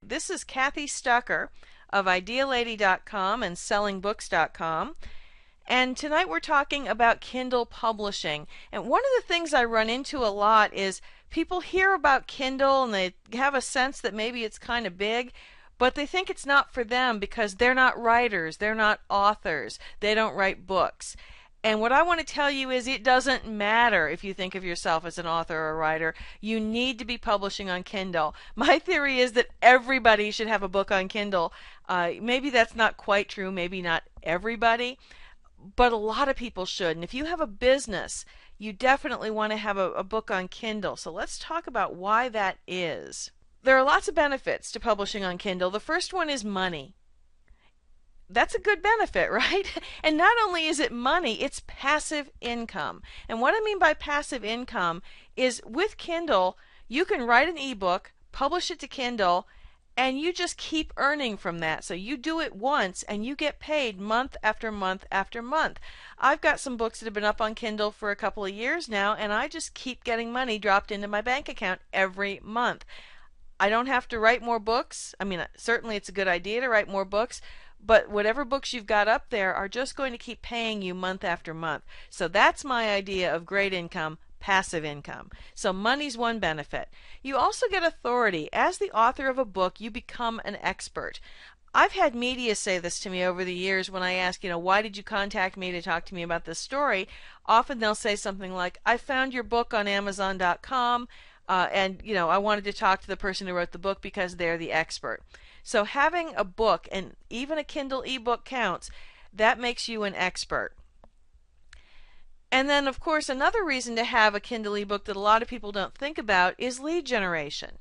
This is Kathy Stucker of IdeaLady.com and SellingBooks.com. And tonight we're talking about Kindle publishing. And one of the things I run into a lot is people hear about Kindle and they have a sense that maybe it's kind of big, but they think it's not for them because they're not writers, they're not authors, they don't write books. And what I want to tell you is it doesn't matter if you think of yourself as an author or a writer. You need to be publishing on Kindle. My theory is that everybody should have a book on Kindle. Maybe that's not quite true, maybe not everybody, but a lot of people should. And if you have a business, you definitely want to have a book on Kindle. So let's talk about why that is. There are lots of benefits to publishing on Kindle. The first one is money. That's a good benefit, right? And not only is it money, it's passive income. And what I mean by passive income is with Kindle, you can write an ebook, publish it to Kindle, and you just keep earning from that. So you do it once and you get paid month after month after month. I've got some books that have been up on Kindle for a couple of years now, and I just keep getting money dropped into my bank account every month. I don't have to write more books. I mean, certainly it's a good idea to write more books, but whatever books you've got up there are just going to keep paying you month after month. So that's my idea of great income, passive income. So money's one benefit. You also get authority. As the author of a book, you become an expert. I've had media say this to me over the years when I ask, why did you contact me to talk to me about this story? Often they'll say something like, I found your book on Amazon.com, and I wanted to talk to the person who wrote the book because they're the expert. So having a book, and even a Kindle ebook counts, that makes you an expert. And then, of course, another reason to have a Kindle ebook that a lot of people don't think about is lead generation.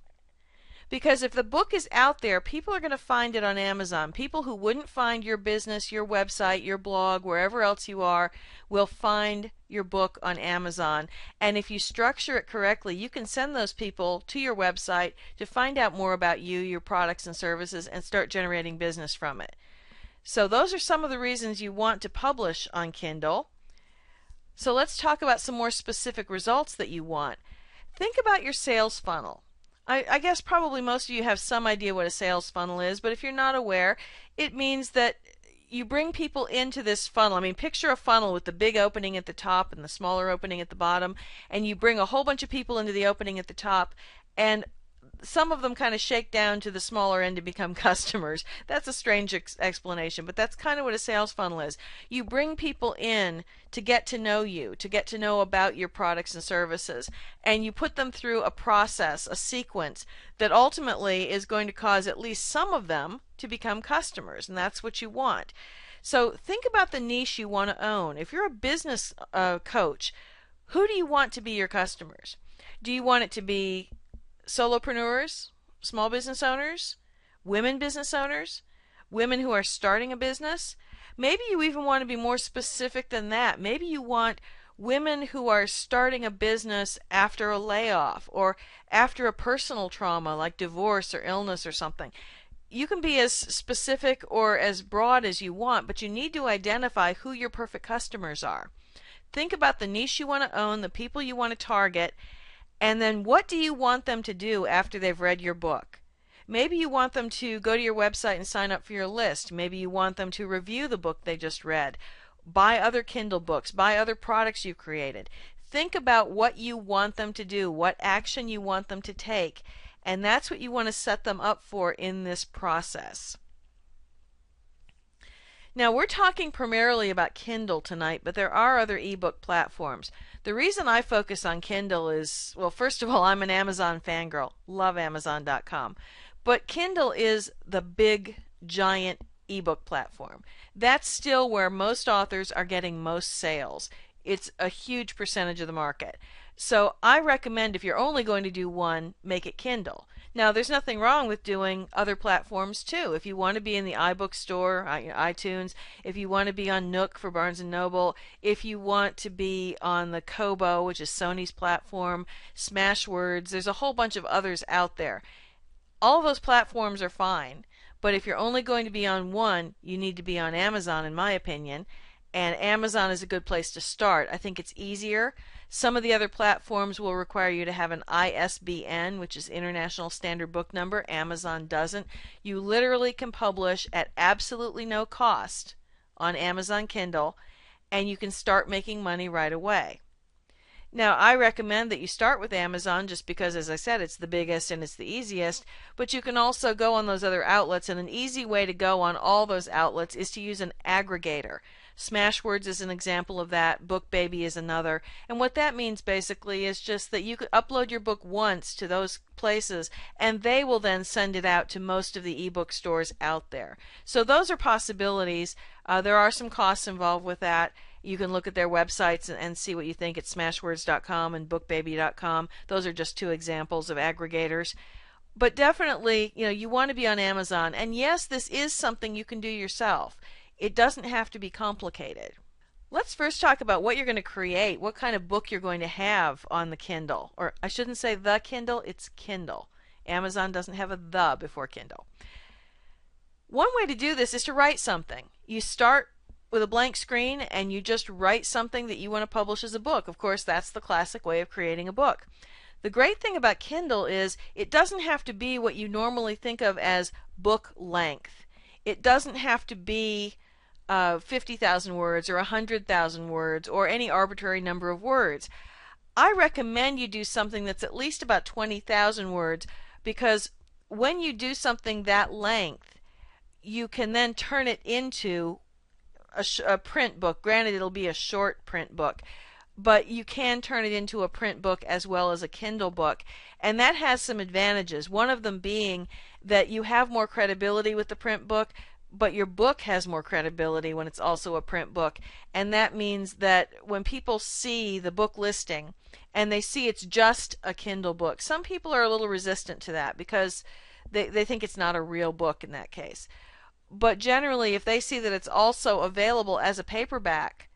Because if the book is out there, people are going to find it on Amazon. People who wouldn't find your business, your website, your blog, wherever else you are, will find your book on Amazon. And if you structure it correctly, you can send those people to your website to find out more about you, your products and services, and start generating business from it. So those are some of the reasons you want to publish on Kindle. So let's talk about some more specific results that you want. Think about your sales funnel. I guess probably most of you have some idea what a sales funnel is, but if you're not aware, it means that you bring people into this funnel. I mean, picture a funnel with the big opening at the top and the smaller opening at the bottom, and you bring a whole bunch of people into the opening at the top, and some of them kind of shake down to the smaller end to become customers. That's a strange explanation, but that's kind of what a sales funnel is. You bring people in to get to know you, to get to know about your products and services, and you put them through a process, a sequence that ultimately is going to cause at least some of them to become customers, and that's what you want. So think about the niche you want to own. If you're a business coach, who do you want to be your customers? Do you want it to be solopreneurs, small business owners, women business owners, women who are starting a business? Maybe you even want to be more specific than that. Maybe you want women who are starting a business after a layoff or after a personal trauma like divorce or illness or something. You can be as specific or as broad as you want, but you need to identify who your perfect customers are. Think about the niche you want to own, the people you want to target, and then what do you want them to do after they've read your book? Maybe you want them to go to your website and sign up for your list. Maybe you want them to review the book they just read, buy other Kindle books, buy other products you've created. Think about what you want them to do, what action you want them to take, and that's what you want to set them up for in this process. Now, we're talking primarily about Kindle tonight, but there are other ebook platforms. The reason I focus on Kindle is, well, first of all, I'm an Amazon fangirl. Love Amazon.com. But Kindle is the big, giant ebook platform. That's still where most authors are getting most sales. It's a huge percentage of the market. So I recommend if you're only going to do one, make it Kindle. Now, there's nothing wrong with doing other platforms too. If you want to be in the iBook store, iTunes, if you want to be on Nook for Barnes & Noble, if you want to be on the Kobo, which is Sony's platform, Smashwords, there's a whole bunch of others out there. All of those platforms are fine, but if you're only going to be on one, you need to be on Amazon, in my opinion. and Amazon is a good place to start. I think it's easier. Some of the other platforms will require you to have an ISBN, which is International Standard Book Number. Amazon doesn't. You literally can publish at absolutely no cost on Amazon Kindle, and you can start making money right away. Now, I recommend that you start with Amazon just because, as I said, it's the biggest and it's the easiest, but you can also go on those other outlets, and an easy way to go on all those outlets is to use an aggregator. Smashwords is an example of that, BookBaby is another, and what that means basically is just that you could upload your book once to those places, and they will then send it out to most of the ebook stores out there. So those are possibilities. There are some costs involved with that. You can look at their websites and see what you think at smashwords.com and bookbaby.com. Those are just two examples of aggregators. But definitely, you want to be on Amazon. And yes, this is something you can do yourself. It doesn't have to be complicated. Let's first talk about what you're going to create, what kind of book you're going to have on the Kindle. Or I shouldn't say the Kindle, it's Kindle. Amazon doesn't have a the before Kindle. One way to do this is to write something. You start with a blank screen and you just write something that you want to publish as a book. Of course, that's the classic way of creating a book. The great thing about Kindle is it doesn't have to be what you normally think of as book length. It doesn't have to be 50,000 words or 100,000 words or any arbitrary number of words. I recommend you do something that's at least about 20,000 words, because when you do something that length, you can then turn it into a print book. Granted, it'll be a short print book, but you can turn it into a print book as well as a Kindle book, and that has some advantages. One of them being that you have more credibility with the print book, but your book has more credibility when it's also a print book, and that means that when people see the book listing and they see it's just a Kindle book, some people are a little resistant to that because they think it's not a real book in that case. But generally, if they see that it's also available as a paperback,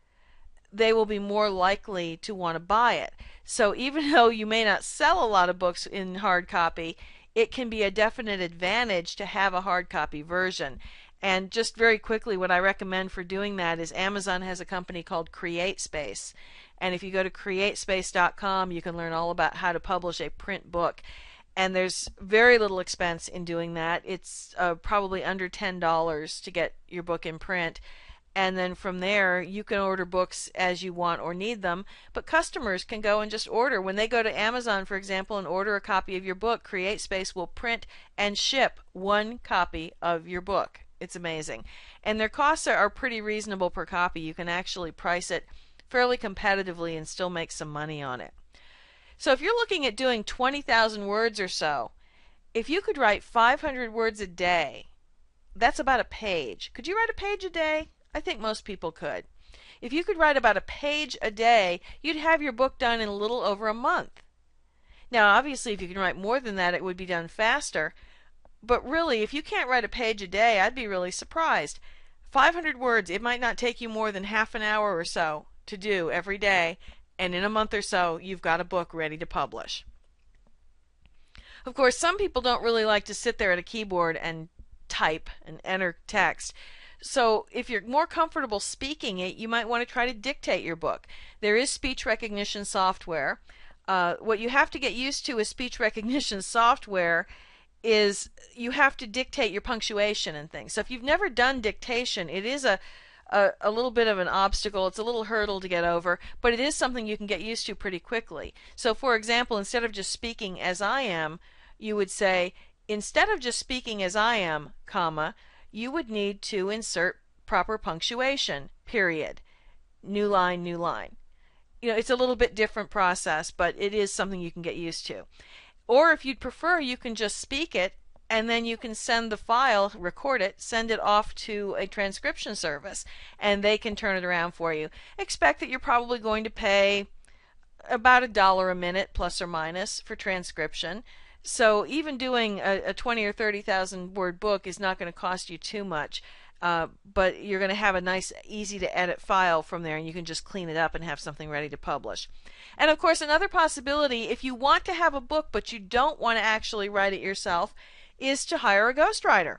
they will be more likely to want to buy it. So even though you may not sell a lot of books in hard copy, it can be a definite advantage to have a hard copy version. And just very quickly, what I recommend for doing that is Amazon has a company called CreateSpace. And if you go to createspace.com, you can learn all about how to publish a print book. And there's very little expense in doing that. It's probably under $10 to get your book in print. And then from there, you can order books as you want or need them. But customers can go and just order. When they go to Amazon, for example, and order a copy of your book, CreateSpace will print and ship one copy of your book. It's amazing. And their costs are pretty reasonable per copy. You can actually price it fairly competitively and still make some money on it. So if you're looking at doing 20,000 words or so, if you could write 500 words a day, that's about a page. Could you write a page a day? I think most people could. If you could write about a page a day, you'd have your book done in a little over a month. Now, obviously, if you can write more than that, it would be done faster. But really, if you can't write a page a day, I'd be really surprised. 500 words, it might not take you more than half an hour or so to do every day, and in a month or so, you've got a book ready to publish. Of course, some people don't really like to sit there at a keyboard and type and enter text. So if you're more comfortable speaking it, you might want to try to dictate your book. There is speech recognition software. What you have to get used to with speech recognition software is you have to dictate your punctuation and things. So if you've never done dictation, it is a little bit of an obstacle. It's a little hurdle to get over, but it is something you can get used to pretty quickly. So for example, instead of just speaking as I am, you would say, instead of just speaking as I am, comma, you would need to insert proper punctuation, period. New line, new line. It's a little bit different process, but it is something you can get used to. Or if you'd prefer, you can just speak it, and then you can send the file, record it, send it off to a transcription service, and they can turn it around for you. Expect that you're probably going to pay about $1 a minute, plus or minus, for transcription. So even doing a 20 or 30,000 word book is not going to cost you too much, but you're going to have a nice, easy to edit file from there, and you can just clean it up and have something ready to publish. And of course, another possibility, if you want to have a book but you don't want to actually write it yourself, is to hire a ghostwriter.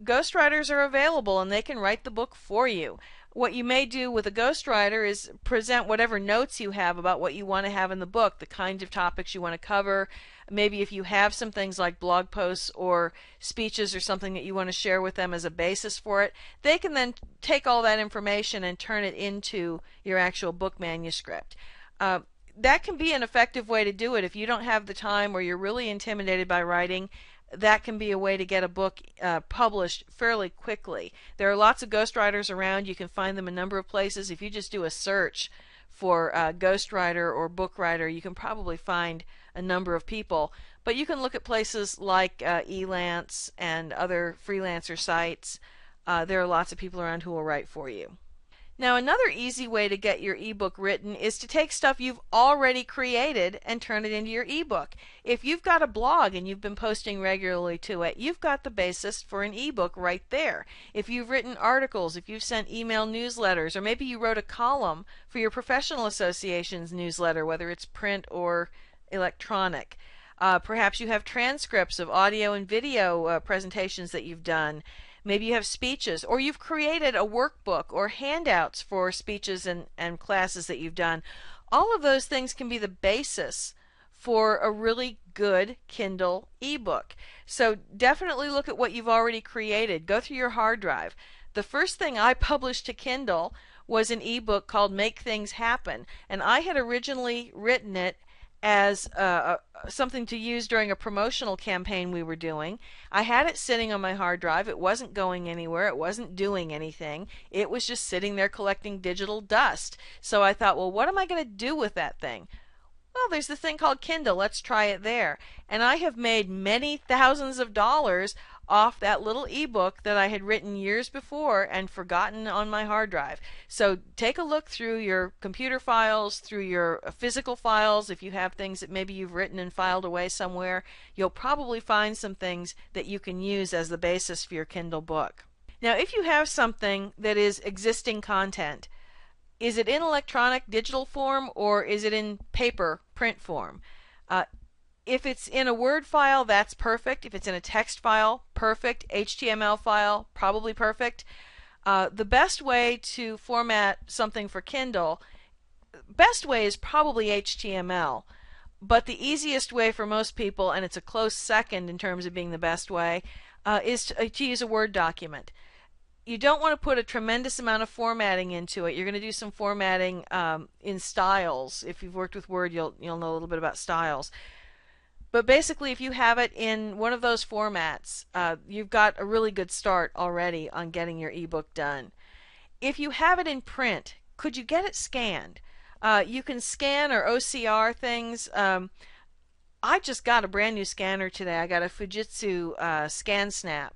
Ghostwriters are available and they can write the book for you. What you may do with a ghostwriter is present whatever notes you have about what you want to have in the book, the kinds of topics you want to cover. Maybe if you have some things like blog posts or speeches or something that you want to share with them as a basis for it, they can then take all that information and turn it into your actual book manuscript. That can be an effective way to do it if you don't have the time or you're really intimidated by writing. That can be a way to get a book published fairly quickly. There are lots of ghostwriters around. You can find them a number of places. If you just do a search for ghostwriter or book writer, you can probably find a number of people. But you can look at places like Elance and other freelancer sites. There are lots of people around who will write for you. Now, another easy way to get your ebook written is to take stuff you've already created and turn it into your ebook. If you've got a blog and you've been posting regularly to it, you've got the basis for an ebook right there. If you've written articles, if you've sent email newsletters, or maybe you wrote a column for your professional association's newsletter, whether it's print or electronic. Perhaps you have transcripts of audio and video presentations that you've done. Maybe you have speeches, or you've created a workbook or handouts for speeches and classes that you've done. All of those things can be the basis for a really good Kindle ebook. So definitely look at what you've already created. Go through your hard drive. The first thing I published to Kindle was an ebook called Make Things Happen, and I had originally written it as something to use during a promotional campaign we were doing. I had it sitting on my hard drive. It wasn't going anywhere. It wasn't doing anything. It was just sitting there collecting digital dust. So I thought, well, what am I going to do with that thing? Well, there's the thing called Kindle. Let's try it there. And I have made many thousands of dollars off that little ebook that I had written years before and forgotten on my hard drive. So take a look through your computer files, through your physical files. If you have things that maybe you've written and filed away somewhere, you'll probably find some things that you can use as the basis for your Kindle book. Now, if you have something that is existing content, is it in electronic digital form or is it in paper print form? If it's in a Word file, that's perfect. If it's in a text file, perfect. HTML file, probably perfect. The best way to format something for Kindle, best way is probably HTML. But the easiest way for most people, and it's a close second in terms of being the best way, is to use a Word document. You don't want to put a tremendous amount of formatting into it. You're going to do some formatting in styles. If you've worked with Word, you'll know a little bit about styles. But basically, if you have it in one of those formats, you've got a really good start already on getting your ebook done. If you have it in print, could you get it scanned? You can scan or OCR things. I just got a brand new scanner today. I got a Fujitsu ScanSnap.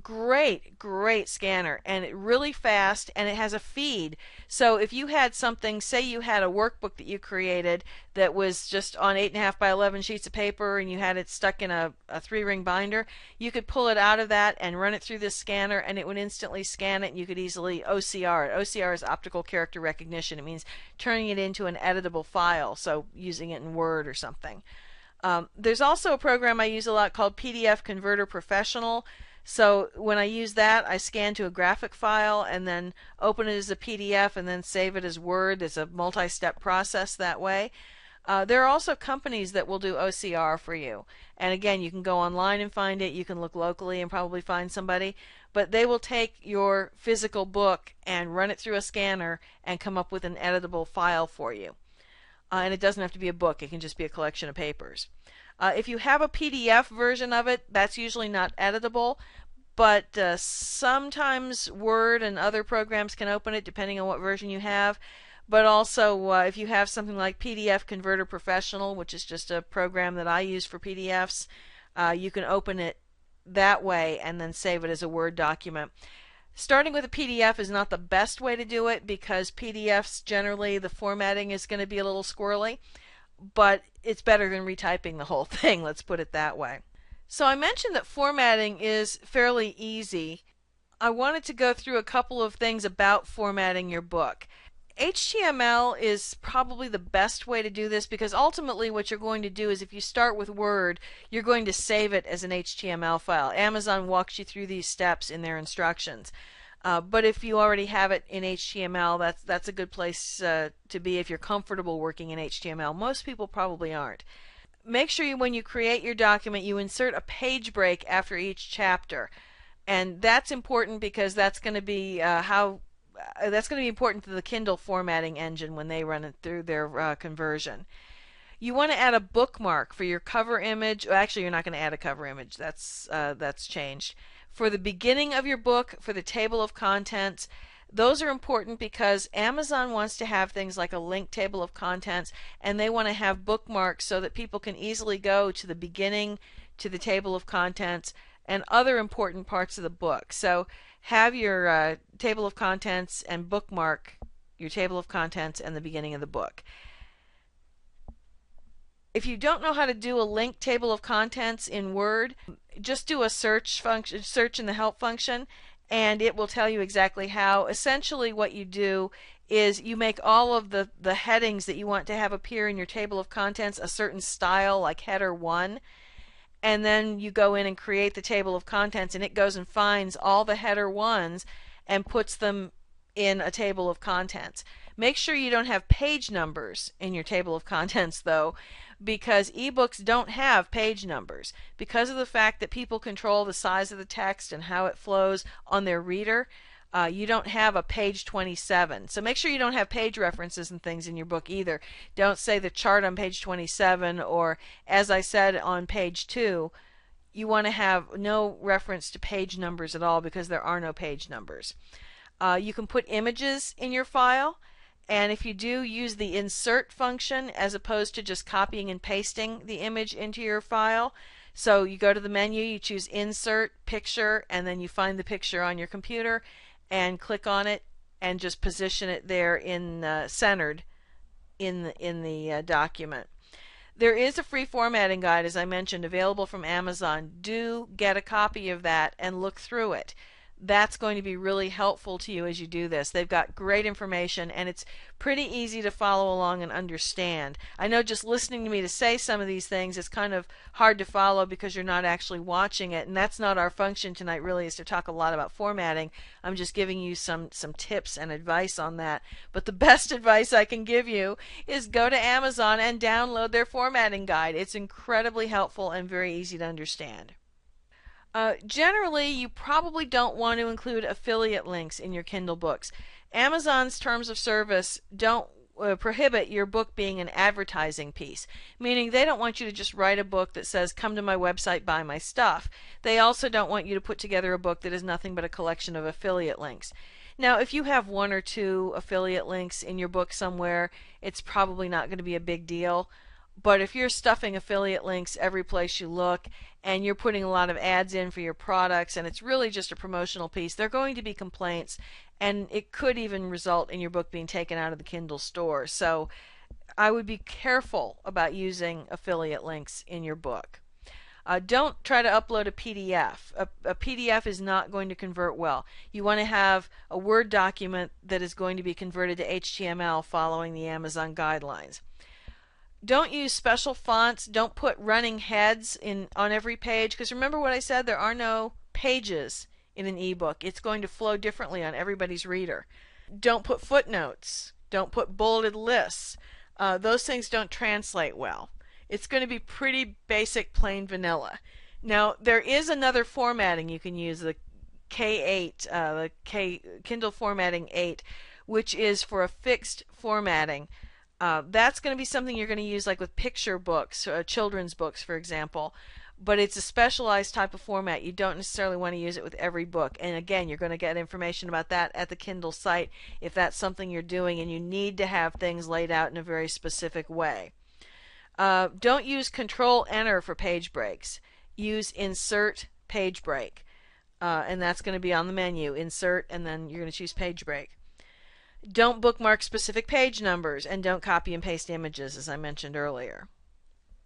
Great scanner, and it really fast, and it has a feed. So if you had something, say you had a workbook that you created that was just on 8.5 by 11 sheets of paper and you had it stuck in a 3-ring binder, you could pull it out of that and run it through this scanner and it would instantly scan it, and you could easily OCR it. OCR is optical character recognition. It means turning it into an editable file, so using it in Word or something. There's also a program I use a lot called PDF Converter Professional. So when I use that, I scan to a graphic file and then open it as a PDF and then save it as Word. It's a multi-step process that way. There are also companies that will do OCR for you. And again, you can go online and find it. You can look locally and probably find somebody. But they will take your physical book and run it through a scanner and come up with an editable file for you. And it doesn't have to be a book. It can just be a collection of papers. If you have a PDF version of it, that's usually not editable, but sometimes Word and other programs can open it depending on what version you have. But also, if you have something like PDF Converter Professional, which is just a program that I use for PDFs, you can open it that way and then save it as a Word document. Starting with a PDF is not the best way to do it because PDFs generally the formatting is going to be a little squirrely, but it's better than retyping the whole thing, let's put it that way. So I mentioned that formatting is fairly easy. I wanted to go through a couple of things about formatting your book. HTML is probably the best way to do this because ultimately what you're going to do is if you start with Word, you're going to save it as an HTML file. Amazon walks you through these steps in their instructions. But if you already have it in HTML, that's a good place to be if you're comfortable working in HTML. Most people probably aren't. Make sure when you create your document, you insert a page break after each chapter, and that's important because that's going to be that's going to be important to the Kindle formatting engine when they run it through their conversion. You want to add a bookmark for your cover image. Well, actually, you're not going to add a cover image. That's changed. For the beginning of your book, for the table of contents, those are important because Amazon wants to have things like a link table of contents, and they want to have bookmarks so that people can easily go to the beginning, to the table of contents, and other important parts of the book. So have your table of contents and bookmark your table of contents and the beginning of the book. If you don't know how to do a link table of contents in Word, just do a search function, search in the help function, and it will tell you exactly how. Essentially what you do is you make all of the headings that you want to have appear in your table of contents a certain style, like header 1, and then you go in and create the table of contents, and it goes and finds all the header 1s and puts them in a table of contents. Make sure you don't have page numbers in your table of contents, though, because ebooks don't have page numbers. Because of the fact that people control the size of the text and how it flows on their reader, you don't have a page 27. So make sure you don't have page references and things in your book either. Don't say the chart on page 27 or, as I said, on page 2. You want to have no reference to page numbers at all because there are no page numbers. You can put images in your file, and if you do, use the insert function as opposed to just copying and pasting the image into your file. So you go to the menu, you choose Insert, Picture, and then you find the picture on your computer and click on it and just position it there in centered in the document. There is a free formatting guide, as I mentioned, available from Amazon. Do get a copy of that and look through it. That's going to be really helpful to you as you do this. They've got great information, and it's pretty easy to follow along and understand. I know just listening to me to say some of these things is kind of hard to follow because you're not actually watching it, and that's not our function tonight really, is to talk a lot about formatting. I'm just giving you some tips and advice on that. But the best advice I can give you is go to Amazon and download their formatting guide. It's incredibly helpful and very easy to understand. Generally, you probably don't want to include affiliate links in your Kindle books. Amazon's terms of service don't prohibit your book being an advertising piece, meaning they don't want you to just write a book that says, come to my website, buy my stuff. They also don't want you to put together a book that is nothing but a collection of affiliate links. Now, if you have 1 or 2 affiliate links in your book somewhere, it's probably not going to be a big deal. But if you're stuffing affiliate links every place you look and you're putting a lot of ads in for your products and it's really just a promotional piece, there are going to be complaints, and it could even result in your book being taken out of the Kindle store. So I would be careful about using affiliate links in your book. Don't try to upload a PDF. A PDF is not going to convert well. You want to have a Word document that is going to be converted to HTML following the Amazon guidelines. Don't use special fonts. Don't put running heads on every page, because remember what I said, there are no pages in an ebook. It's going to flow differently on everybody's reader. Don't put footnotes. Don't put bulleted lists. Those things don't translate well. It's going to be pretty basic, plain vanilla. Now, there is another formatting you can use, the K8, Kindle Formatting 8, which is for a fixed formatting. That's going to be something you're going to use like with picture books, children's books, for example. But it's a specialized type of format. You don't necessarily want to use it with every book. And again, you're going to get information about that at the Kindle site if that's something you're doing and you need to have things laid out in a very specific way. Don't use Control-Enter for page breaks. Use Insert Page Break. And that's going to be on the menu. Insert, and then you're going to choose Page Break. Don't bookmark specific page numbers, and don't copy and paste images, as I mentioned earlier.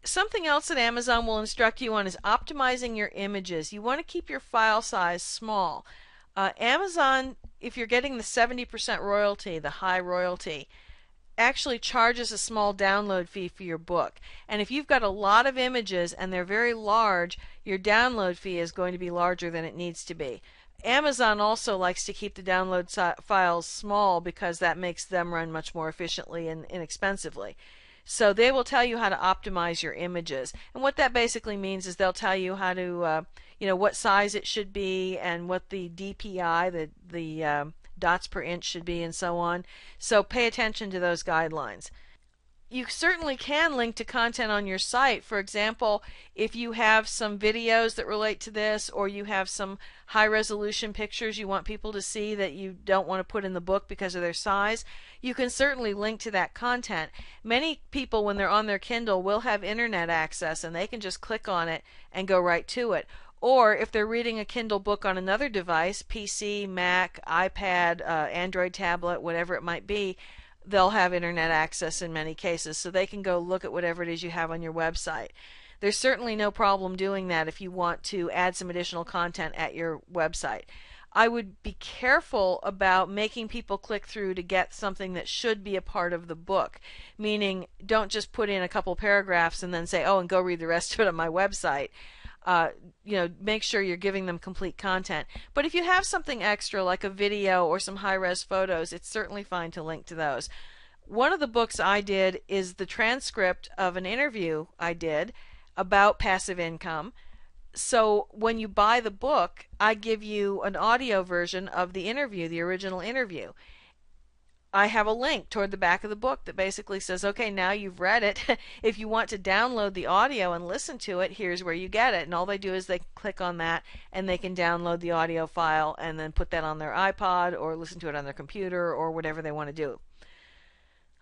Something else that Amazon will instruct you on is optimizing your images. You want to keep your file size small. Amazon, if you're getting the 70% royalty, the high royalty, actually charges a small download fee for your book. And if you've got a lot of images and they're very large, your download fee is going to be larger than it needs to be. Amazon also likes to keep the download files small because that makes them run much more efficiently and inexpensively. So they will tell you how to optimize your images. And what that basically means is they'll tell you how to, what size it should be and what the DPI, the dots per inch should be, and so on. So pay attention to those guidelines. You certainly can link to content on your site. For example, if you have some videos that relate to this, or you have some high resolution pictures you want people to see that you don't want to put in the book because of their size, you can certainly link to that content. Many people, when they're on their Kindle, will have internet access and they can just click on it and go right to it. Or if they're reading a Kindle book on another device, PC, Mac, iPad, Android tablet, whatever it might be, they'll have internet access in many cases, so they can go look at whatever it is you have on your website. There's certainly no problem doing that if you want to add some additional content at your website. I would be careful about making people click through to get something that should be a part of the book, meaning don't just put in a couple paragraphs and then say, oh, and go read the rest of it on my website. Make sure you're giving them complete content. But if you have something extra like a video or some high-res photos, it's certainly fine to link to those. One of the books I did is the transcript of an interview I did about passive income. So when you buy the book, I give you an audio version of the interview, the original interview. I have a link toward the back of the book that basically says, okay, now you've read it. If you want to download the audio and listen to it, here's where you get it. And all they do is they click on that and they can download the audio file and then put that on their iPod or listen to it on their computer or whatever they want to do.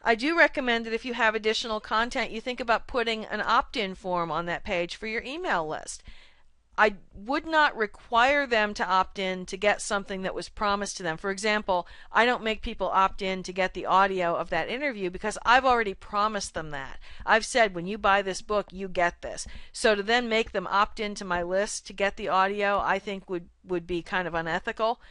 I do recommend that if you have additional content, you think about putting an opt-in form on that page for your email list. I would not require them to opt in to get something that was promised to them. For example, I don't make people opt in to get the audio of that interview because I've already promised them that. I've said, when you buy this book, you get this. So to then make them opt into my list to get the audio, I think would be kind of unethical.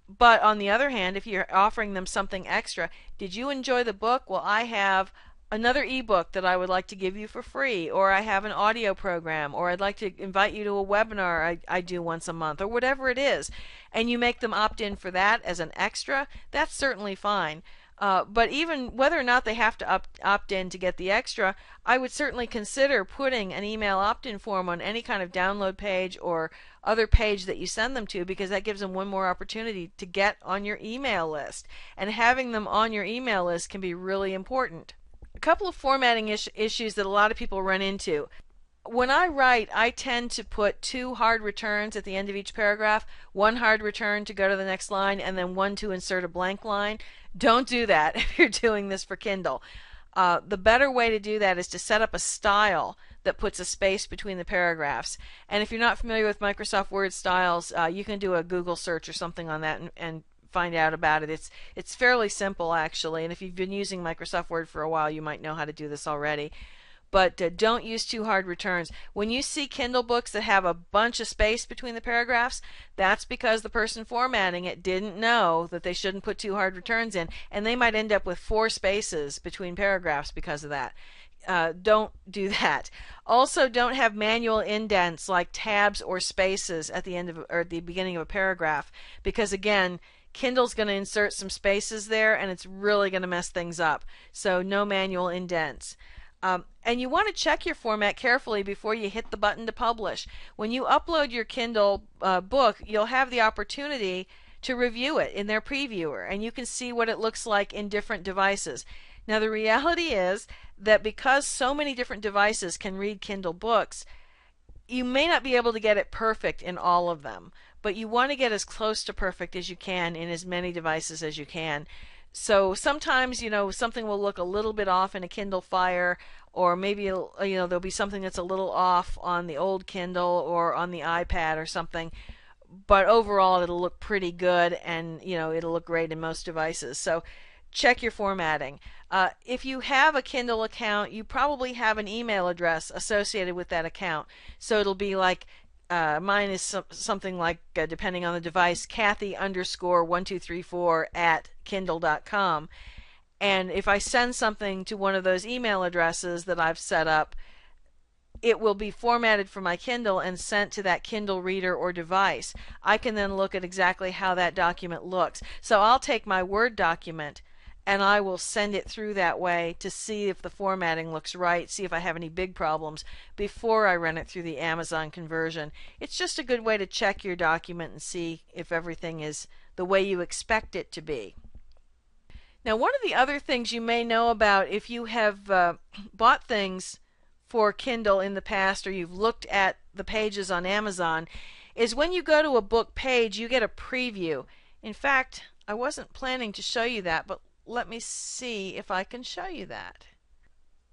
But on the other hand, if you're offering them something extra, did you enjoy the book? Well, I have another ebook that I would like to give you for free, or I have an audio program, or I'd like to invite you to a webinar I do once a month, or whatever it is, and you make them opt in for that as an extra, that's certainly fine. But even whether or not they have to opt in to get the extra, I would certainly consider putting an email opt-in form on any kind of download page or other page that you send them to, because that gives them one more opportunity to get on your email list. And having them on your email list can be really important. A couple of formatting issues that a lot of people run into. When I write, I tend to put 2 hard returns at the end of each paragraph, 1 hard return to go to the next line, and then 1 to insert a blank line. Don't do that if you're doing this for Kindle. The better way to do that is to set up a style that puts a space between the paragraphs. And if you're not familiar with Microsoft Word styles, you can do a Google search or something on that and find out about it. It's fairly simple, actually, and if you've been using Microsoft Word for a while, you might know how to do this already. But don't use 2 hard returns. When you see Kindle books that have a bunch of space between the paragraphs, that's because the person formatting it didn't know that they shouldn't put 2 hard returns in, and they might end up with 4 spaces between paragraphs because of that. Don't do that. Also, don't have manual indents like tabs or spaces at the end of or at the beginning of a paragraph, because again, Kindle's going to insert some spaces there and it's really going to mess things up. So no manual indents. And you want to check your format carefully before you hit the button to publish. When you upload your Kindle book, you'll have the opportunity to review it in their previewer, and you can see what it looks like in different devices. Now the reality is that because so many different devices can read Kindle books, you may not be able to get it perfect in all of them, but you want to get as close to perfect as you can in as many devices as you can. So sometimes, something will look a little bit off in a Kindle Fire, or maybe, there'll be something that's a little off on the old Kindle or on the iPad or something. But overall, it'll look pretty good, and, it'll look great in most devices. So check your formatting. If you have a Kindle account, you probably have an email address associated with that account. So it'll be like, mine is something like, depending on the device, Kathy_1234 @kindle.com. And if I send something to one of those email addresses that I've set up, it will be formatted for my Kindle and sent to that Kindle reader or device. I can then look at exactly how that document looks. So I'll take my Word document and I will send it through that way to see if the formatting looks right, see if I have any big problems before I run it through the Amazon conversion. It's just a good way to check your document and see if everything is the way you expect it to be. Now, one of the other things you may know about if you have bought things for Kindle in the past, or you've looked at the pages on Amazon, is when you go to a book page, you get a preview. In fact, I wasn't planning to show you that, but let me see if I can show you that.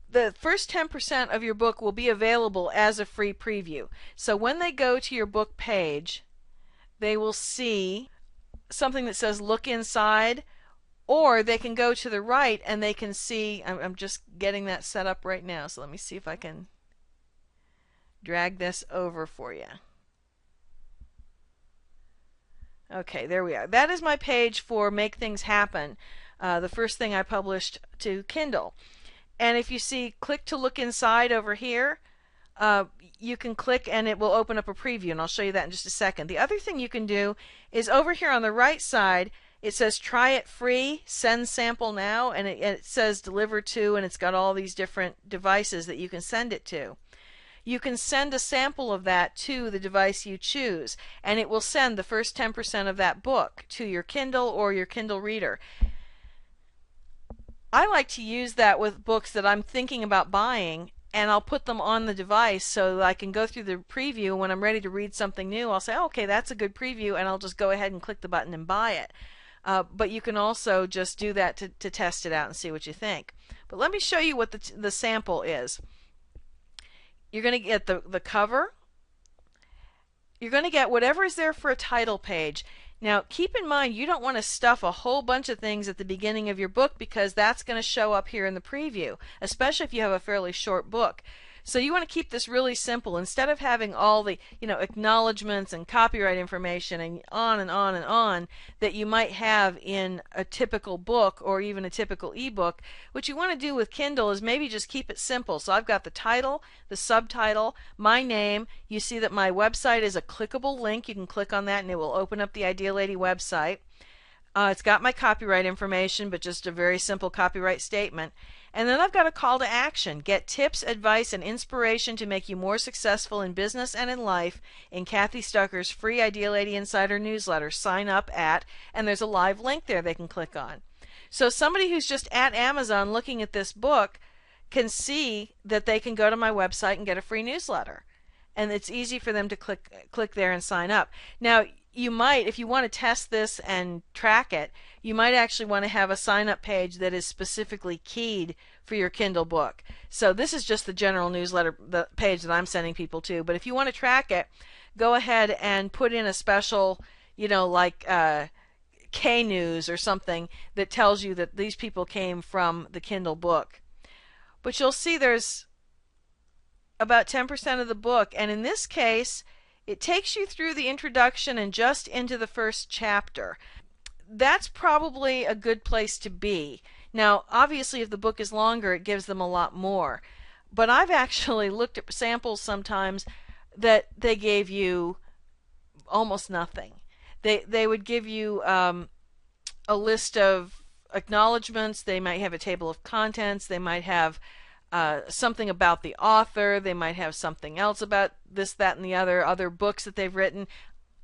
The first 10% of your book will be available as a free preview. So when they go to your book page, they will see something that says look inside, or they can go to the right and they can see, I'm just getting that set up right now, so let me see if I can drag this over for you. Okay, there we are. That is my page for Make Things Happen, the first thing I published to Kindle. And if you see click to look inside over here, you can click and it will open up a preview, and I'll show you that in just a second. The other thing you can do is over here on the right side, it says try it free, send sample now, and it says deliver to, and it's got all these different devices that you can send it to. You can send a sample of that to the device you choose, and it will send the first 10% of that book to your Kindle or your Kindle reader. I like to use that with books that I'm thinking about buying, and I'll put them on the device so that I can go through the preview. When I'm ready to read something new, I'll say, oh, okay, that's a good preview, and I'll just go ahead and click the button and buy it. But you can also just do that to test it out and see what you think. But let me show you what the sample is. You're going to get the cover. You're going to get whatever is there for a title page. Now, keep in mind, you don't want to stuff a whole bunch of things at the beginning of your book, because that's going to show up here in the preview, especially if you have a fairly short book. So you want to keep this really simple. Instead of having all the acknowledgments and copyright information and on and on and on that you might have in a typical book or even a typical ebook, what you want to do with Kindle is maybe just keep it simple. So I've got the title, the subtitle, my name. You see that my website is a clickable link. You can click on that and it will open up the Idea Lady website. It's got my copyright information, but just a very simple copyright statement. And then I've got a call to action. Get tips, advice, and inspiration to make you more successful in business and in life in Kathy Stucker's free Idea Lady Insider newsletter. Sign up at, and there's a live link there they can click on. So somebody who's just at Amazon looking at this book can see that they can go to my website and get a free newsletter. And it's easy for them to click there and sign up. Now, you might, if you want to test this and track it, you might actually want to have a sign-up page that is specifically keyed for your Kindle book. So this is just the general newsletter, the page that I'm sending people to. But if you want to track it, go ahead and put in a special, like K-News or something that tells you that these people came from the Kindle book. But you'll see there's about 10% of the book, and in this case, it takes you through the introduction and just into the first chapter. That's probably a good place to be. Now, obviously, if the book is longer, it gives them a lot more. But I've actually looked at samples sometimes that they gave you almost nothing. They would give you a list of acknowledgments. They might have a table of contents. They might have something about the author. They might have something else about this, that, and the other books that they've written.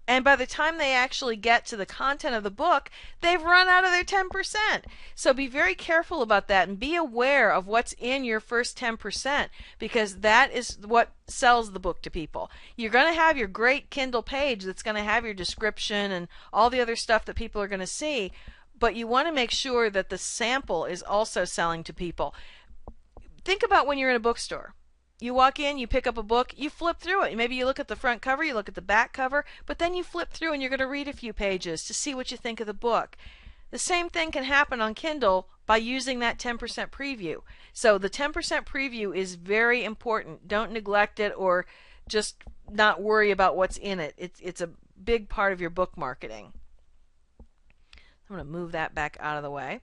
And by the time they actually get to the content of the book, they've run out of their 10%. So be very careful about that and be aware of what's in your first 10%, because that is what sells the book to people. You're going to have your great Kindle page that's going to have your description and all the other stuff that people are going to see, but you want to make sure that the sample is also selling to people. Think about when you're in a bookstore. You walk in, you pick up a book, you flip through it. Maybe you look at the front cover, you look at the back cover, but then you flip through and you're going to read a few pages to see what you think of the book. The same thing can happen on Kindle by using that 10% preview. So the 10% preview is very important. Don't neglect it or just not worry about what's in it. It's a big part of your book marketing. I'm going to move that back out of the way.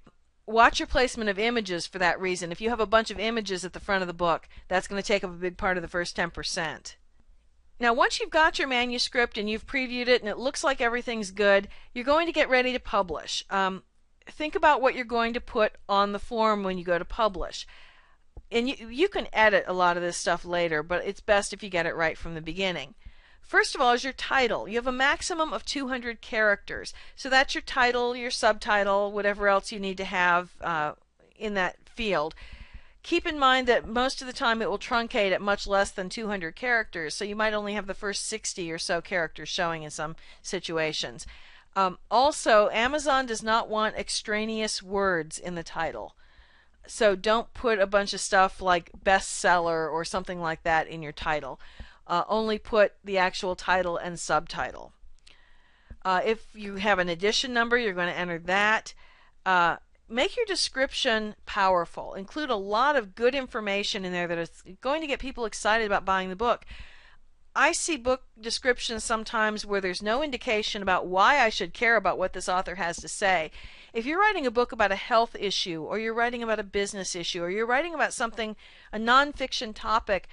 Watch your placement of images for that reason. If you have a bunch of images at the front of the book, that's going to take up a big part of the first 10%. Now, once you've got your manuscript and you've previewed it and it looks like everything's good, you're going to get ready to publish. Think about what you're going to put on the form when you go to publish. And you can edit a lot of this stuff later, but it's best if you get it right from the beginning. First of all is your title. You have a maximum of 200 characters. So that's your title, your subtitle, whatever else you need to have in that field. Keep in mind that most of the time it will truncate at much less than 200 characters, so you might only have the first 60 or so characters showing in some situations. Also, Amazon does not want extraneous words in the title. So don't put a bunch of stuff like bestseller or something like that in your title. Only put the actual title and subtitle. If you have an edition number, you're going to enter that. Make your description powerful. Include a lot of good information in there that is going to get people excited about buying the book. I see book descriptions sometimes where there's no indication about why I should care about what this author has to say. If you're writing a book about a health issue, or you're writing about a business issue, or you're writing about something, a nonfiction topic,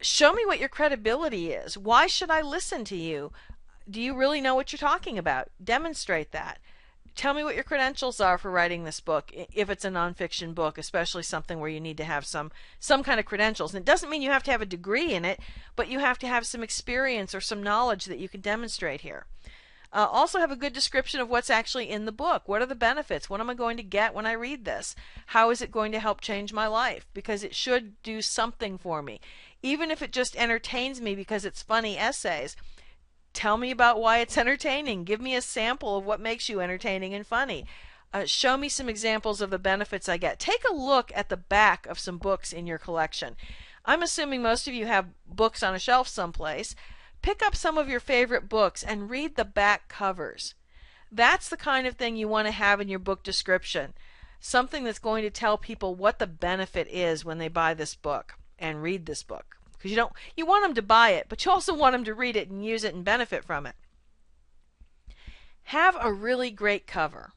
show me what your credibility is. Why should I listen to you? Do you really know what you're talking about? Demonstrate that. Tell me what your credentials are for writing this book, if it's a nonfiction book, especially something where you need to have some kind of credentials. And it doesn't mean you have to have a degree in it, but you have to have some experience or some knowledge that you can demonstrate here. Also have a good description of what's actually in the book. What are the benefits? What am I going to get when I read this? How is it going to help change my life? Because it should do something for me. Even if it just entertains me because it's funny essays, tell me about why it's entertaining. Give me a sample of what makes you entertaining and funny. Show me some examples of the benefits I get. Take a look at the back of some books in your collection. I'm assuming most of you have books on a shelf someplace. Pick up some of your favorite books and read the back covers. That's the kind of thing you want to have in your book description. Something that's going to tell people what the benefit is when they buy this book and read this book. Because you want them to buy it, but you also want them to read it and use it and benefit from it. Have a really great cover.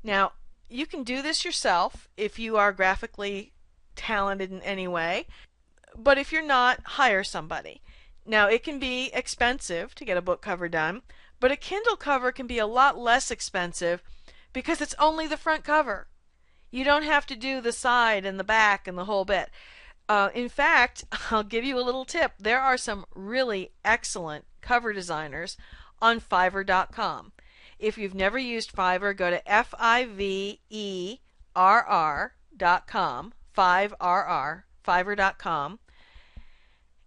Now, you can do this yourself if you are graphically talented in any way, but if you're not, hire somebody. Now, it can be expensive to get a book cover done, but a Kindle cover can be a lot less expensive because it's only the front cover. You don't have to do the side and the back and the whole bit. In fact, I'll give you a little tip. There are some really excellent cover designers on Fiverr.com. If you've never used Fiverr, go to Fiverr.com, 5RR, Fiverr.com,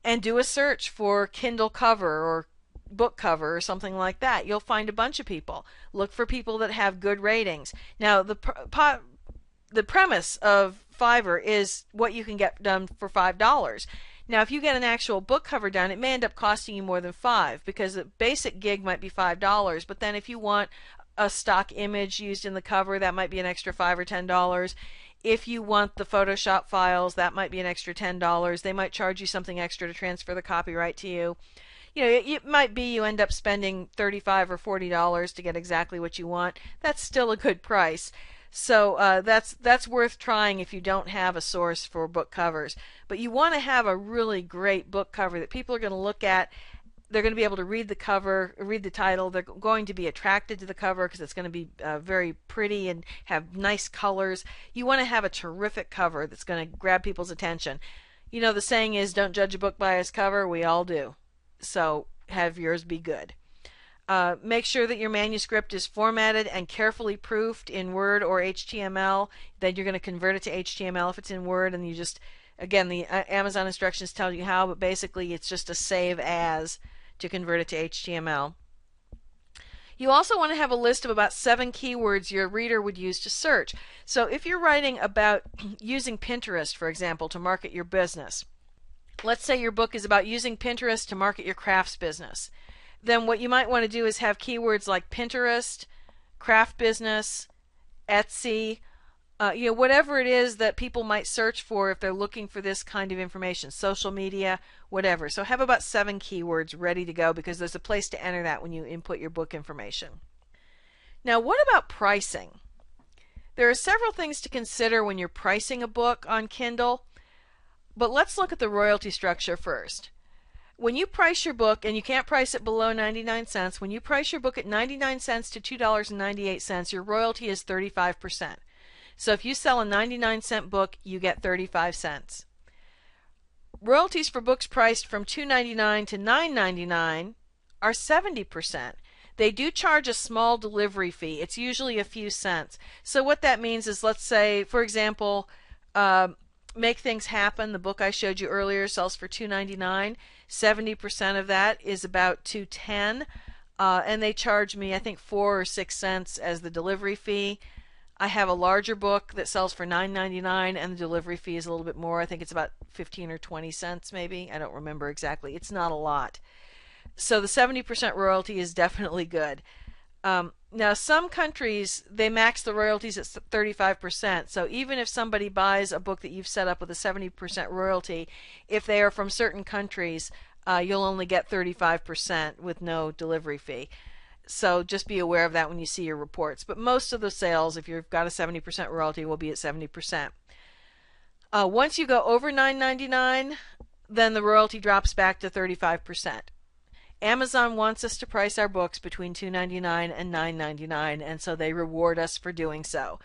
and do a search for Kindle cover or book cover or something like that. You'll find a bunch of people. Look for people that have good ratings. Now, the premise of Fiverr is what you can get done for $5. Now, if you get an actual book cover done, it may end up costing you more than $5 because the basic gig might be $5. But then if you want a stock image used in the cover, that might be an extra $5 or $10. If you want the Photoshop files, that might be an extra $10. They might charge you something extra to transfer the copyright to you. You know, it might be you end up spending $35 or $40 to get exactly what you want. That's still a good price. So that's worth trying if you don't have a source for book covers. But you want to have a really great book cover that people are going to look at. They're going to be able to read the cover, read the title. They're going to be attracted to the cover because it's going to be very pretty and have nice colors. You want to have a terrific cover that's going to grab people's attention. You know, the saying is, don't judge a book by its cover. We all do. So have yours be good. Make sure that your manuscript is formatted and carefully proofed in Word or HTML. Then you're going to convert it to HTML if it's in Word, and you just, again, the Amazon instructions tell you how, but basically it's just a save as to convert it to HTML. You also want to have a list of about 7 keywords your reader would use to search. So if you're writing about using Pinterest, for example, to market your business, let's say your book is about using Pinterest to market your crafts business, then what you might want to do is have keywords like Pinterest, craft business, Etsy, whatever it is that people might search for if they're looking for this kind of information, social media, whatever. So have about 7 keywords ready to go because there's a place to enter that when you input your book information. Now, what about pricing? There are several things to consider when you're pricing a book on Kindle, but let's look at the royalty structure first. When you price your book, and you can't price it below 99 cents, when you price your book at 99 cents to $2.98, your royalty is 35%. So if you sell a 99-cent book, you get 35 cents. Royalties for books priced from $2.99 to $9.99 are 70%. They do charge a small delivery fee. It's usually a few cents. So what that means is, let's say, for example, Make Things Happen, the book I showed you earlier, sells for $2.99. 70% of that is about $2.10, and they charge me, I think, 4 or 6 cents as the delivery fee. I have a larger book that sells for $9.99, and the delivery fee is a little bit more. I think it's about 15 or 20 cents, maybe. I don't remember exactly. It's not a lot. So the 70% royalty is definitely good. Now, some countries, they max the royalties at 35%. So even if somebody buys a book that you've set up with a 70% royalty, if they are from certain countries, you'll only get 35% with no delivery fee. So just be aware of that when you see your reports. But most of the sales, if you've got a 70% royalty, will be at 70%. Once you go over $9.99, then the royalty drops back to 35%. Amazon wants us to price our books between $2.99 and $9.99, and so they reward us for doing so.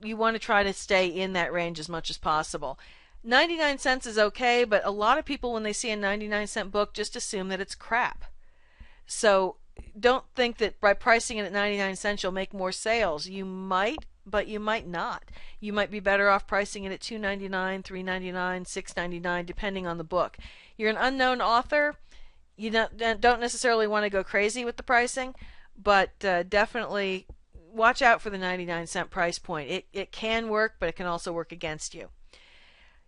You want to try to stay in that range as much as possible. 99 cents is okay, but a lot of people, when they see a 99-cent book, just assume that it's crap. So don't think that by pricing it at 99 cents you'll make more sales. You might, but you might not. You might be better off pricing it at $2.99, $3.99, $6.99, depending on the book. You're an unknown author. You don't necessarily want to go crazy with the pricing, but definitely watch out for the 99-cent price point. It can work, but it can also work against you.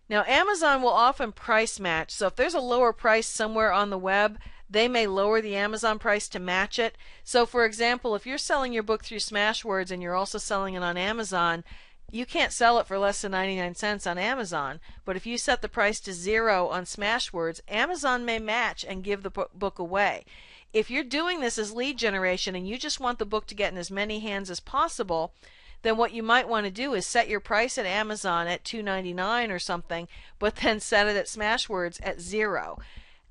Now, Amazon will often price match. So if there's a lower price somewhere on the web, they may lower the Amazon price to match it. So for example, if you're selling your book through Smashwords and you're also selling it on Amazon, you can't sell it for less than 99 cents on Amazon, but if you set the price to 0 on Smashwords, Amazon may match and give the book away. If you're doing this as lead generation and you just want the book to get in as many hands as possible, then what you might want to do is set your price at Amazon at $2.99 or something, but then set it at Smashwords at 0.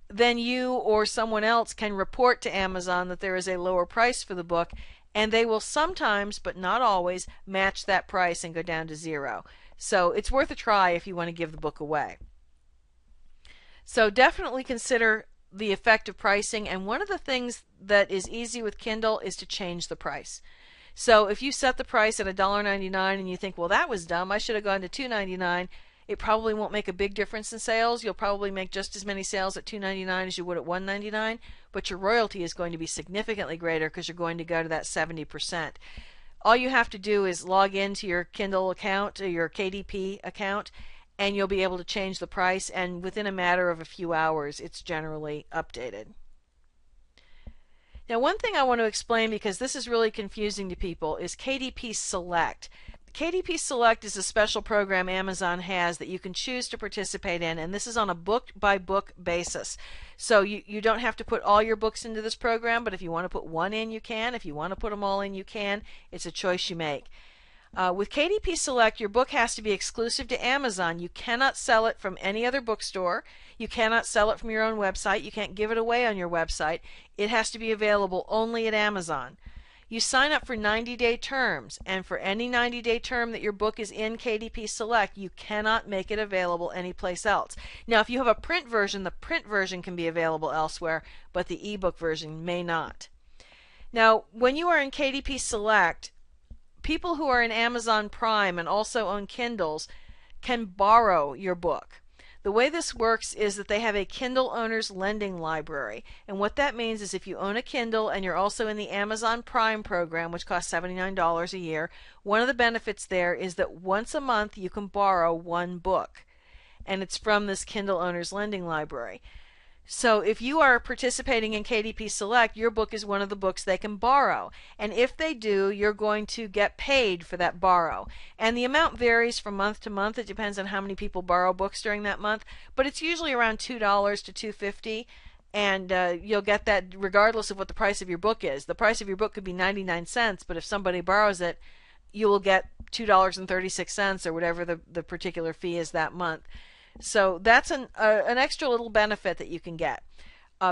Then you or someone else can report to Amazon that there is a lower price for the book, and they will sometimes, but not always, match that price and go down to 0. So it's worth a try if you want to give the book away. So definitely consider the effect of pricing, and one of the things that is easy with Kindle is to change the price. So if you set the price at $1.99 and you think, well, that was dumb, I should have gone to $2.99, it probably won't make a big difference in sales. You'll probably make just as many sales at $2.99 as you would at $1.99, but your royalty is going to be significantly greater because you're going to go to that 70%. All you have to do is log into your Kindle account, or your KDP account, and you'll be able to change the price, and within a matter of a few hours it's generally updated. Now, one thing I want to explain, because this is really confusing to people, is KDP Select. KDP Select is a special program Amazon has that you can choose to participate in, and this is on a book-by-book basis. So you don't have to put all your books into this program, but if you want to put one in, you can. If you want to put them all in, you can. It's a choice you make. With KDP Select, your book has to be exclusive to Amazon. You cannot sell it from any other bookstore. You cannot sell it from your own website. You can't give it away on your website. It has to be available only at Amazon. You sign up for 90-day terms, and for any 90-day term that your book is in KDP Select, you cannot make it available anyplace else. Now, if you have a print version, the print version can be available elsewhere, but the ebook version may not. Now, when you are in KDP Select, people who are in Amazon Prime and also own Kindles can borrow your book. The way this works is that they have a Kindle Owners Lending Library, and what that means is if you own a Kindle and you're also in the Amazon Prime program, which costs $79 a year, one of the benefits there is that once a month you can borrow one book, and it's from this Kindle Owners Lending Library. So if you are participating in KDP Select, your book is one of the books they can borrow. And if they do, you're going to get paid for that borrow. And the amount varies from month to month. It depends on how many people borrow books during that month. But it's usually around $2 to $2.50. And you'll get that regardless of what the price of your book is. The price of your book could be 99 cents, but if somebody borrows it, you will get $2.36 or whatever the particular fee is that month. So that's an extra little benefit that you can get.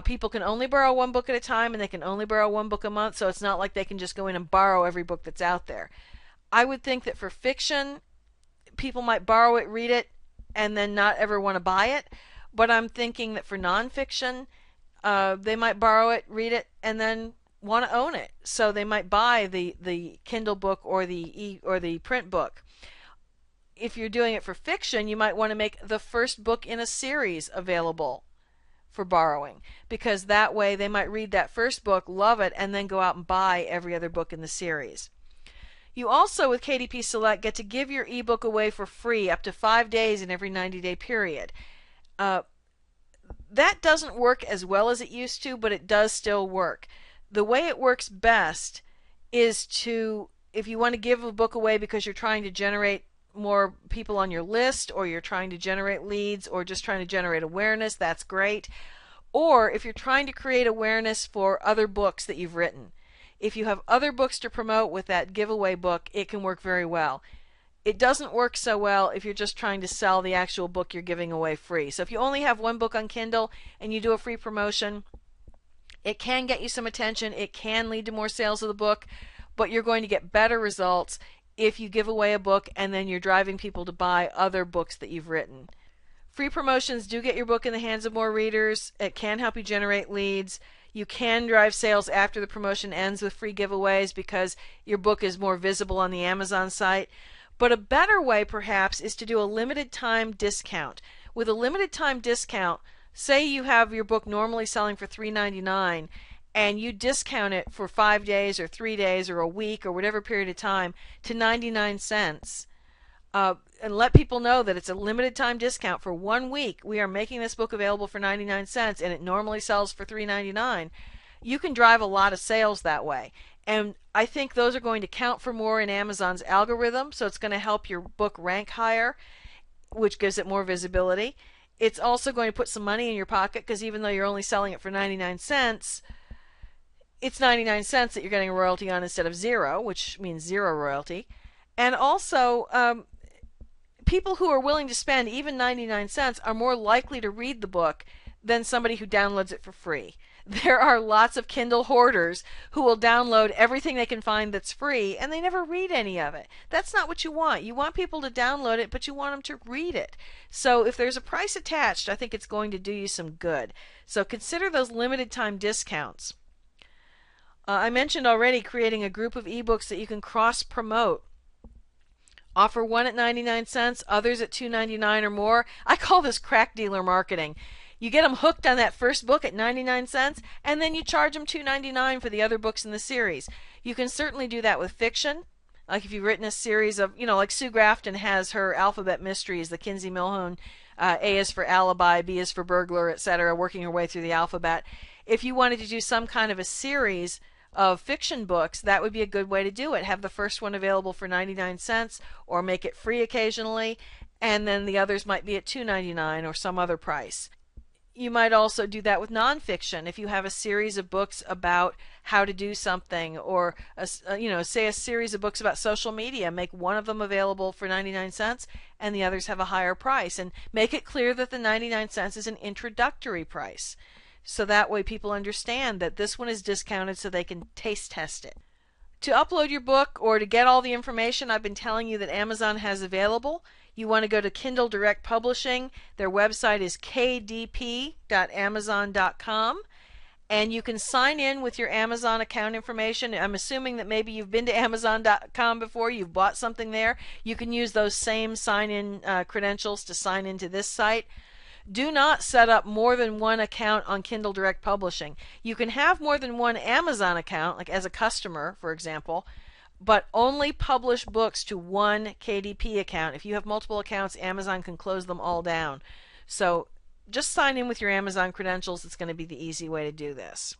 People can only borrow one book at a time, and they can only borrow one book a month, so it's not like they can just go in and borrow every book that's out there. I would think that for fiction, people might borrow it, read it, and then not ever want to buy it. But I'm thinking that for nonfiction, they might borrow it, read it, and then want to own it. So they might buy the Kindle book or the print book. If you're doing it for fiction, you might want to make the first book in a series available for borrowing, because that way they might read that first book, love it, and then go out and buy every other book in the series. You also, with KDP Select, get to give your ebook away for free up to 5 days in every 90-day period. That doesn't work as well as it used to, but it does still work. The way it works best is to, if you want to give a book away because you're trying to generate more people on your list, or you're trying to generate leads, or just trying to generate awareness, that's great. Or if you're trying to create awareness for other books that you've written. If you have other books to promote with that giveaway book, it can work very well. It doesn't work so well if you're just trying to sell the actual book you're giving away free. So if you only have one book on Kindle and you do a free promotion, it can get you some attention, it can lead to more sales of the book, but you're going to get better results if you give away a book and then you're driving people to buy other books that you've written. Free promotions do get your book in the hands of more readers. It can help you generate leads. You can drive sales after the promotion ends with free giveaways because your book is more visible on the Amazon site. But a better way, perhaps, is to do a limited time discount. With a limited time discount, say you have your book normally selling for $3.99, and you discount it for 5 days or 3 days or a week or whatever period of time to 99 cents. And let people know that it's a limited time discount for 1 week. We are making this book available for 99 cents and it normally sells for $3.99. You can drive a lot of sales that way. And I think those are going to count for more in Amazon's algorithm, so it's going to help your book rank higher, which gives it more visibility. It's also going to put some money in your pocket, because even though you're only selling it for 99 cents, it's 99 cents that you're getting a royalty on instead of zero, which means zero royalty. And also, people who are willing to spend even 99 cents are more likely to read the book than somebody who downloads it for free. There are lots of Kindle hoarders who will download everything they can find that's free, and they never read any of it. That's not what you want. You want people to download it, but you want them to read it. So if there's a price attached, I think it's going to do you some good. So consider those limited time discounts. I mentioned already creating a group of ebooks that you can cross-promote. Offer one at 99 cents, others at $2.99 or more. I call this crack dealer marketing. You get them hooked on that first book at 99 cents, and then you charge them $2.99 for the other books in the series. You can certainly do that with fiction. Like if you've written a series of, like Sue Grafton has her alphabet mysteries, the Kinsey Milhone, A is for alibi, B is for burglar, etc., working her way through the alphabet. If you wanted to do some kind of a series of fiction books, that would be a good way to do it. Have the first one available for 99 cents or make it free occasionally, and then the others might be at $2.99 or some other price. You might also do that with nonfiction. If you have a series of books about how to do something, or say a series of books about social media, make one of them available for 99 cents and the others have a higher price, and make it clear that the 99 cents is an introductory price. So that way people understand that this one is discounted so they can taste test it. To upload your book or to get all the information I've been telling you that Amazon has available, you want to go to Kindle Direct Publishing. Their website is kdp.amazon.com, and you can sign in with your Amazon account information. I'm assuming that maybe you've been to Amazon.com before, you've bought something there. You can use those same sign-in credentials to sign into this site. Do not set up more than one account on Kindle Direct Publishing. You can have more than one Amazon account, like as a customer, for example, but only publish books to one KDP account. If you have multiple accounts, Amazon can close them all down. So just sign in with your Amazon credentials. It's going to be the easy way to do this.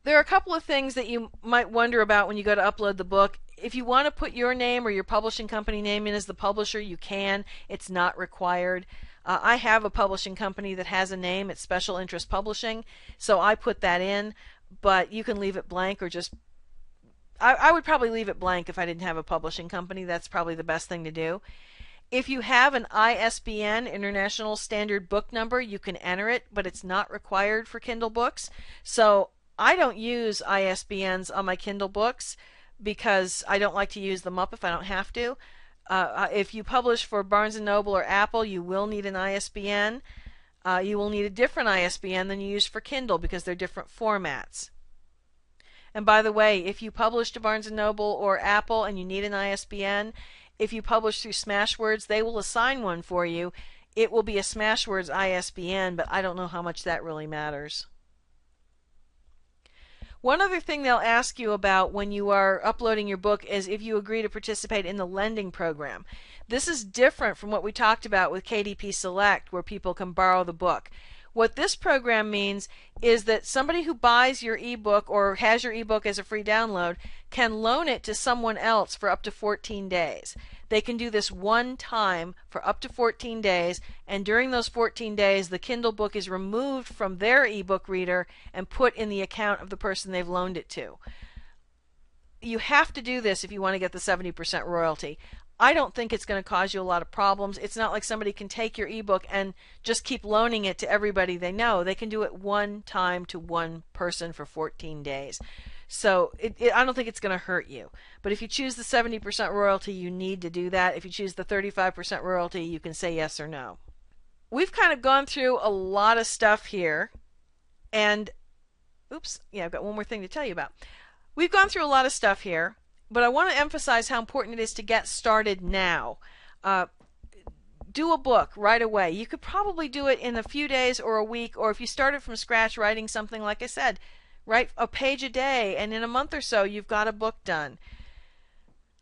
There are a couple of things that you might wonder about when you go to upload the book. If you want to put your name or your publishing company name in as the publisher, you can. It's not required. I have a publishing company that has a name. It's Special Interest Publishing, so I put that in, but you can leave it blank or just I would probably leave it blank if I didn't have a publishing company. That's probably the best thing to do. If you have an ISBN, International Standard Book Number, you can enter it, but it's not required for Kindle books. So I don't use ISBNs on my Kindle books because I don't like to use them up if I don't have to. If you publish for Barnes & Noble or Apple, you will need an ISBN. You will need a different ISBN than you use for Kindle because they're different formats. And by the way, if you publish to Barnes & Noble or Apple and you need an ISBN, if you publish through Smashwords, they will assign one for you. It will be a Smashwords ISBN, but I don't know how much that really matters. One other thing they'll ask you about when you are uploading your book is if you agree to participate in the lending program. This is different from what we talked about with KDP Select, where people can borrow the book. What this program means is that somebody who buys your ebook or has your ebook as a free download can loan it to someone else for up to 14 days. They can do this one time for up to 14 days, and during those 14 days the Kindle book is removed from their ebook reader and put in the account of the person they've loaned it to. You have to do this if you want to get the 70% royalty. I don't think it's going to cause you a lot of problems. It's not like somebody can take your ebook and just keep loaning it to everybody they know. They can do it one time to one person for 14 days. So I don't think it's going to hurt you. But if you choose the 70% royalty, you need to do that. If you choose the 35% royalty, you can say yes or no. We've kind of gone through a lot of stuff here. And, oops, yeah, I've got one more thing to tell you about. We've gone through a lot of stuff here. But I want to emphasize how important it is to get started now. Do a book right away. You could probably do it in a few days or a week, or if you started from scratch writing something, like I said, write a page a day, and in a month or so you've got a book done.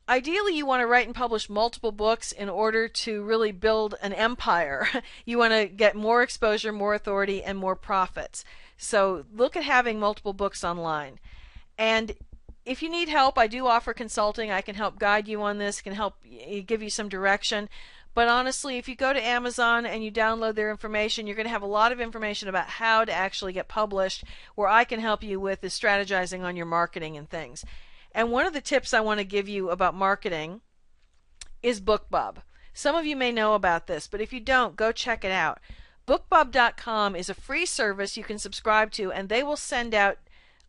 Ideally, you want to write and publish multiple books in order to really build an empire. You want to get more exposure, more authority, and more profits. So look at having multiple books online. And if you need help, I do offer consulting. I can help guide you on this, can help give you some direction. But honestly, if you go to Amazon and you download their information, you're going to have a lot of information about how to actually get published. Where I can help you with is strategizing on your marketing and things. And one of the tips I want to give you about marketing is BookBub. Some of you may know about this, but if you don't, go check it out. BookBub.com is a free service you can subscribe to, and they will send out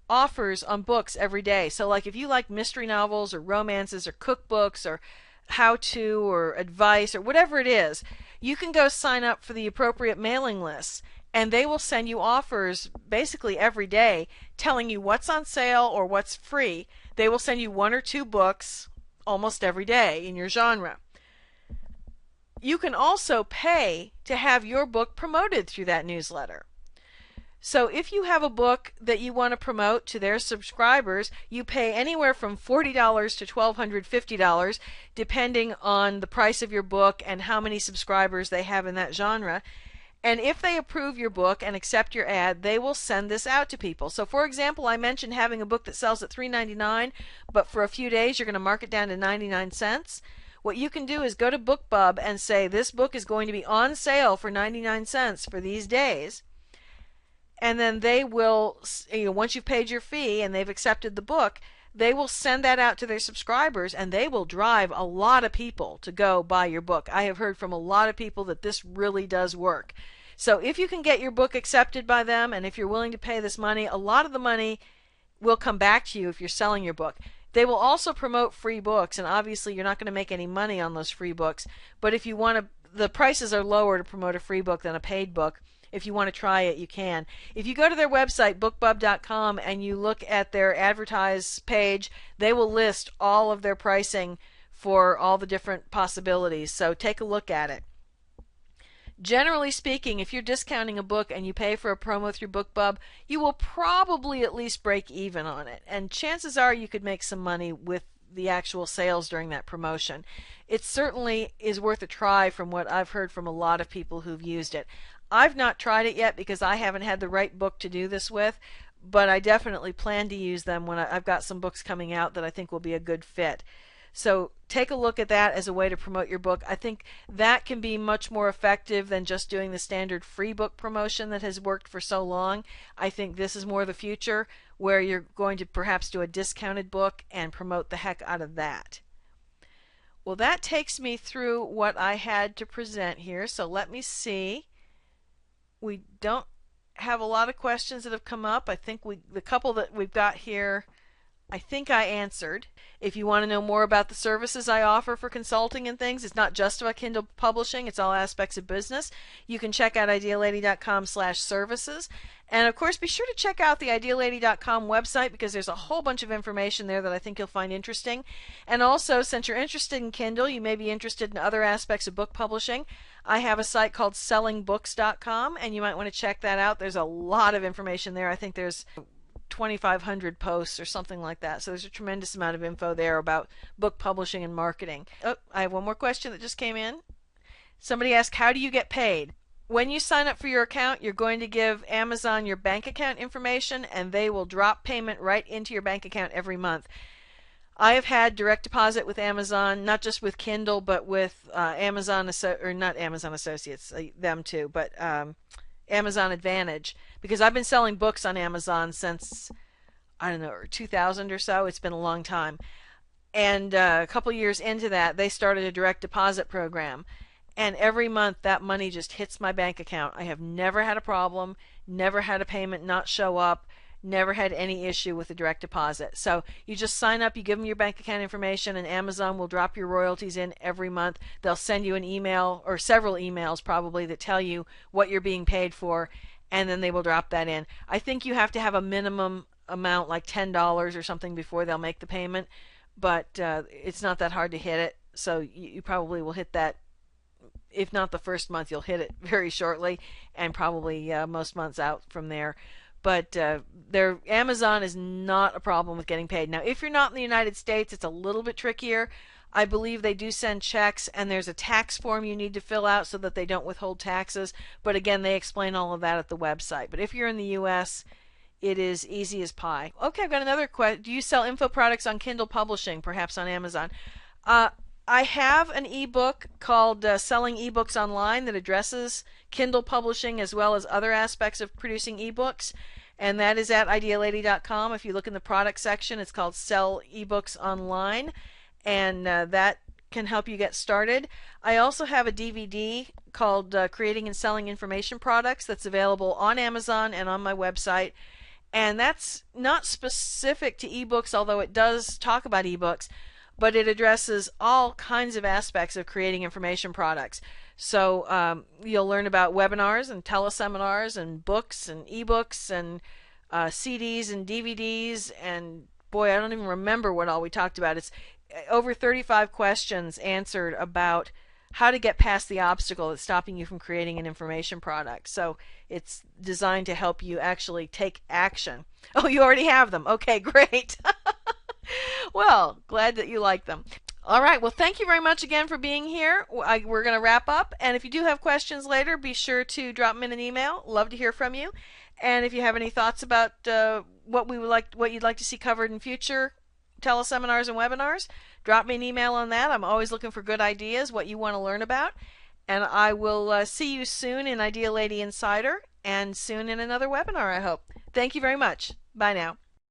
offers on books every day. So like if you like mystery novels or romances or cookbooks or how-to or advice or whatever it is, you can go sign up for the appropriate mailing lists, and they will send you offers basically every day telling you what's on sale or what's free. They will send you one or two books almost every day in your genre. You can also pay to have your book promoted through that newsletter. So if you have a book that you want to promote to their subscribers, you pay anywhere from $40 to $1,250, depending on the price of your book and how many subscribers they have in that genre. And if they approve your book and accept your ad, they will send this out to people. So for example, I mentioned having a book that sells at $3.99, but for a few days you're going to mark it down to 99 cents. What you can do is go to BookBub and say, this book is going to be on sale for 99 cents for these days. And then they will, once you've paid your fee and they've accepted the book, they will send that out to their subscribers, and they will drive a lot of people to go buy your book. I have heard from a lot of people that this really does work. So if you can get your book accepted by them, and if you're willing to pay this money, a lot of the money will come back to you if you're selling your book. They will also promote free books, and obviously you're not going to make any money on those free books, but if you want to, the prices are lower to promote a free book than a paid book. If you want to try it, you can. If you go to their website, bookbub.com, and you look at their advertise page, they will list all of their pricing for all the different possibilities. So take a look at it. Generally speaking, if you're discounting a book and you pay for a promo through BookBub, you will probably at least break even on it. And chances are you could make some money with the actual sales during that promotion. It certainly is worth a try from what I've heard from a lot of people who've used it. I've not tried it yet because I haven't had the right book to do this with, but I definitely plan to use them when I've got some books coming out that I think will be a good fit. So take a look at that as a way to promote your book. I think that can be much more effective than just doing the standard free book promotion that has worked for so long. I think this is more the future, where you're going to perhaps do a discounted book and promote the heck out of that. Well, that takes me through what I had to present here. So let me see. We don't have a lot of questions that have come up. I think the couple that we've got here, I think I answered. If you want to know more about the services I offer for consulting and things, it's not just about Kindle publishing, it's all aspects of business. You can check out idealady.com/services. And of course, be sure to check out the idealady.com website, because there's a whole bunch of information there that I think you'll find interesting. And also, since you're interested in Kindle, you may be interested in other aspects of book publishing. I have a site called sellingbooks.com, and you might want to check that out. There's a lot of information there. I think there's 2,500 posts or something like that. So there's a tremendous amount of info there about book publishing and marketing. Oh, I have one more question that just came in. Somebody asked, how do you get paid? When you sign up for your account, you're going to give Amazon your bank account information, and they will drop payment right into your bank account every month. I have had direct deposit with Amazon, not just with Kindle, but with Amazon, or not Amazon Associates, them too, but Amazon Advantage, because I've been selling books on Amazon since, I don't know, 2000 or so. It's been a long time. And a couple years into that, they started a direct deposit program. And every month that money just hits my bank account. I have never had a problem, never had a payment not show up, never had any issue with the direct deposit. So you just sign up, you give them your bank account information, and Amazon will drop your royalties in every month. They'll send you an email, or several emails probably, that tell you what you're being paid for, and then they will drop that in. I think you have to have a minimum amount, like $10 or something, before they'll make the payment, but it's not that hard to hit it. So you probably will hit that. If not the first month, you'll hit it very shortly, and probably most months out from there. But Amazon is not a problem with getting paid. Now, if you're not in the United States, it's a little bit trickier. I believe they do send checks, and there's a tax form you need to fill out so that they don't withhold taxes. But again, they explain all of that at the website. But if you're in the U.S., it is easy as pie. Okay, I've got another question. Do you sell info products on Kindle publishing, perhaps on Amazon? I have an ebook called Selling eBooks Online that addresses Kindle publishing as well as other aspects of producing ebooks, and that is at idealady.com. If you look in the product section, it's called Sell eBooks Online, and that can help you get started. I also have a DVD called Creating and Selling Information Products that's available on Amazon and on my website, and that's not specific to ebooks, although it does talk about ebooks, but it addresses all kinds of aspects of creating information products. So you'll learn about webinars and teleseminars and books and ebooks and CDs and DVDs, and boy, I don't even remember what all we talked about. It's over 35 questions answered about how to get past the obstacle that's stopping you from creating an information product. So it's designed to help you actually take action. Oh, you already have them. Okay, great. Well, glad that you like them. All right, well, thank you very much again for being here. We're going to wrap up, and if you do have questions later, be sure to drop them in an email. Love to hear from you. And if you have any thoughts about what you'd like to see covered in future teleseminars and webinars, drop me an email on that. I'm always looking for good ideas, what you want to learn about. And I will see you soon in Ideal Lady Insider, and soon in another webinar, I hope. Thank you very much. Bye now.